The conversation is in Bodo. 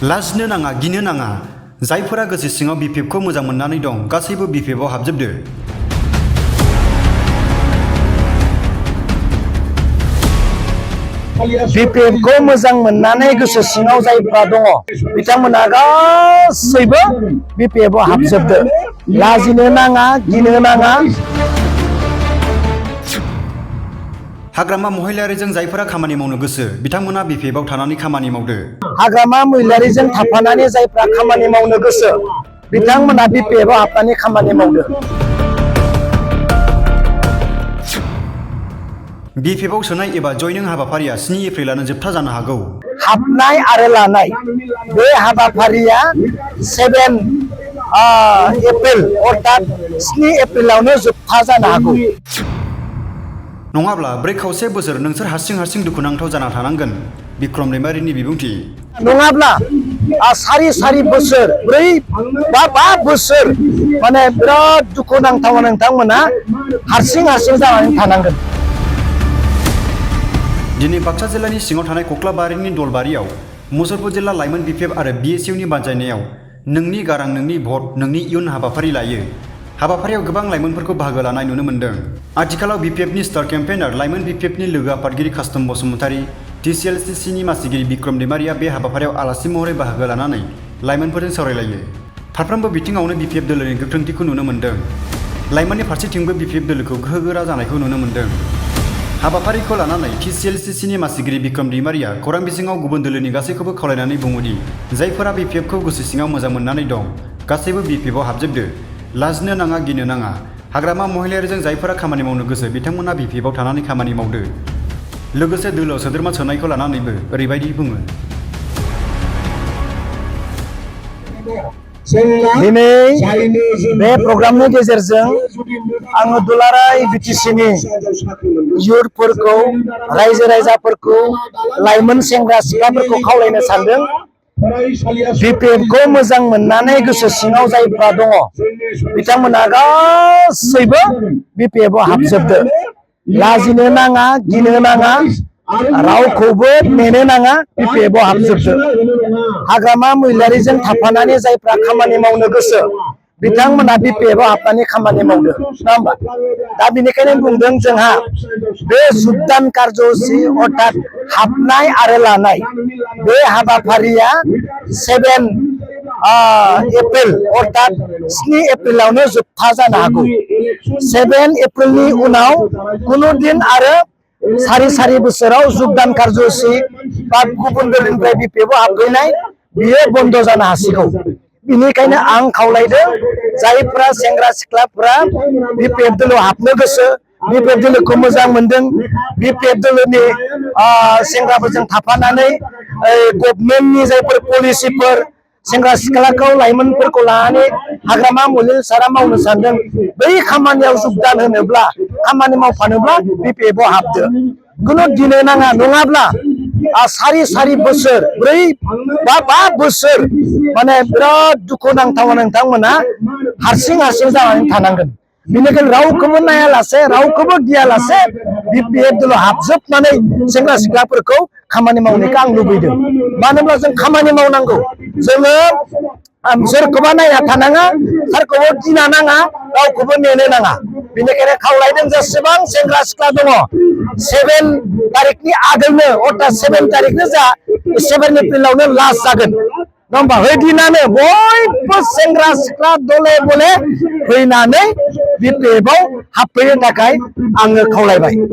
लाजिनो नाङा गिनो नाङा जायफोरा गोसो सिङाव बिपिएफखौ मोजां मोननानै दं गासैबो बिपिएफआव हाबजोबदो। बिपिएफखौ मोजां मोननानै गोसो सिङाव जायफ्रा दङ बिथांमोना गासैबो बिपिएफआव हाबजोबदो। लाजिनो नाङा गिनो नाङा। हाग्रामा महिलारिजों जायफोरा खामानि मावनो गोसो बिथांमोना बिपिएफआव थानानै खामानि मावदो। हाग्रामा महिलारिजों थाफानानै जायफ्रा खामानि मावनो गोसो बिथांमोना बिपिएफआव हाबनानै खामानि मावदो। बिपिएफआव सोनाय एबा जयनिं हाबाफारिया 7 एप्रिलानो जोबथा जानो हागौ। हाबनाय आरो लानाय बे हाबाफारिया 7 एप्रिल अर्थात 7 एप्रिलावनो जोबथा जानो हागौ। नङाब्ला 4 बोसोर नोंसोर हारसिं दुखुनांथाव जाना थानांगोन। बिक्रम दैमारिनि बिबुंथि। नङाब्ला सारि बोसोर 4 बोसोर माने बिराद दुखुनांथाव नोंथांमोना हारसिं जानानै थानांगोन। दिनै बाक्सा जिल्लानि सिङाव थानाय कक्लाबारिनि दलबारियाव मुसलपुर जिल्ला लाइमोन बिपिएफ आरो बिएसइउनि बानजायनायाव नोंनि गारां नोंनि भट नोंनि इयुन हाबाफारि लायो। हाबाफारियाव गोबां लाइमोनफोरखौ बाहागो लानाय नुनो मोन्दों। आथिखालाव बिपिएफनि स्टार केम्पेइनार लाइमोन बिपिएफनि लोगो आफादगिरि कास्टम बसुमतारी, टिसिएलसिसिनि मासिगिरि बिक्रम दैमारिया बे हाबाफारियाव आलासि महरै बाहागो लानानै लाइमोनफोरजों सावरायलायो। फारफ्रोमबो बिथिङावनो बिपिएफ दोलोनि गोख्रोंथिखौ नुनो मोन्दों। लाइमोननि फारसेथिंबो बिपिएफ दोलोखौ गोहोगोरा जानायखौ नुनो मोन्दों। हाबाफारिखौ लानानै टिसिएलसिसिनि मासिगिरि बिक्रम दैमारिया खौरां बिजोङाव गुबुन दोलोनि गासैखौबो खावलायनानै बुङोदि जायफोरा बिपिएफखौ गोसो सिङाव मोजां मोननानै दं गासैबो बिपिएफआव हाबजोबदो। लाजिनो नाङा गिनो नाङा। हाग्रामा महिलारिजों जायफोरा खामानि मावनो गोसो बिथांमोना बिपिएफआव थानानै खामानि मावदो। लोगोसे दोलोआव सोद्रोमा सोनायखौ लानानैबो ओरैबायदि बुङो। दिनै बे प्रग्रामनि गेजेरजों आङो दुलाराय बिटिसिनि इयुथफोरखौ रायजो राजाफोरखौ लाइमोन सेंग्रा सिख्लाफोरखौ खावलायनो सानदों। बिपिएफखौ मोजां मोननानै गोसो सिङाव जायफ्रा दङ बिथांमोना गासैबो बिपिएफआव हाबजोबदो। लाजिनो नाङा गिनो नाङा रावखौबो नेनो नाङा बिपिएफआव हाबजोबदो। हाग्रामा महिलारिजों थाफानानै जायफ्रा खामानि मावनो गोसो बिथांमोना बिपिएफआव हाबनानै खामानि मावदो। नङा होमबा? दा बेनिखायनो बुंदों जोंहा बे जुगदान कार्यसुचि अर्थात हाबनाय आरो लानाय बे हाबाफारिया 7 एप्रिल अर्थात 7 एप्रिलावनो जोबथा जानो हागौ। 7 एप्रिलनि उनाव कुनु दिन आरो सारि बोसोराव जुगदान कार्यसुचि बा गुबुन दोलोनिफ्राय बिपिएफआव हाबफैनाय बियो बन्द जानो हासिगौ। बेनिखायनो आं खावलायदों जायफ्रा सेंग्रा सिख्लाफ्रा बिपिएफ दोलोआव हाबनो गोसो बिपिएफ दोलोखौ मोजां मोनदों बिपिएफ दोलोनि सेंग्राफोरजों थाफानानै गभर्नमेन्टनि जायफोर पलिसिफोर सेंग्रा सिख्लाखौ लाइमोनफोरखौ लानानै हाग्रामा महिलारि सारा मावनो सानदों बै खामानियाव जुगदान होनोब्ला खामानि मावफानोब्ला बिपिएफआव हाबदो। खुनु गिनो नाङा। नङाब्ला सारि बोसोर 5 बोसोर माने बिराद दुखुनांथाव नोंथांमोना हारसिं जानानै थानांगोन। बेनिखायनो रावखौबो नायालासे रावखौबो गियालासे बिपिएफ दोलोआव हाबजोबनानै सेंग्रा सिख्लाफोरखौ खामानि मावनायखौ आं लुबैदों। मानो होनब्ला जों खामानि मावनांगौ। जोङो सोरखौबा नायना थानाङा सोरखौबो गिना नाङा रावखौबो नेनो नाङा। बेनिखायनो खावलायदों जेसेबां सेंग्रा सिख्ला दङ 7 तारिखनि आगोलनो अर्थात 7 तारिखनो जा 7 एप्रिलावनो लास्ट जागोन। नङा होमबा? हैदिनानो बयबो सेंग्रा सिख्ला दले बले फैनानै बिपिएफआव हाबफैनो थाखाय आङो खावलायबाय।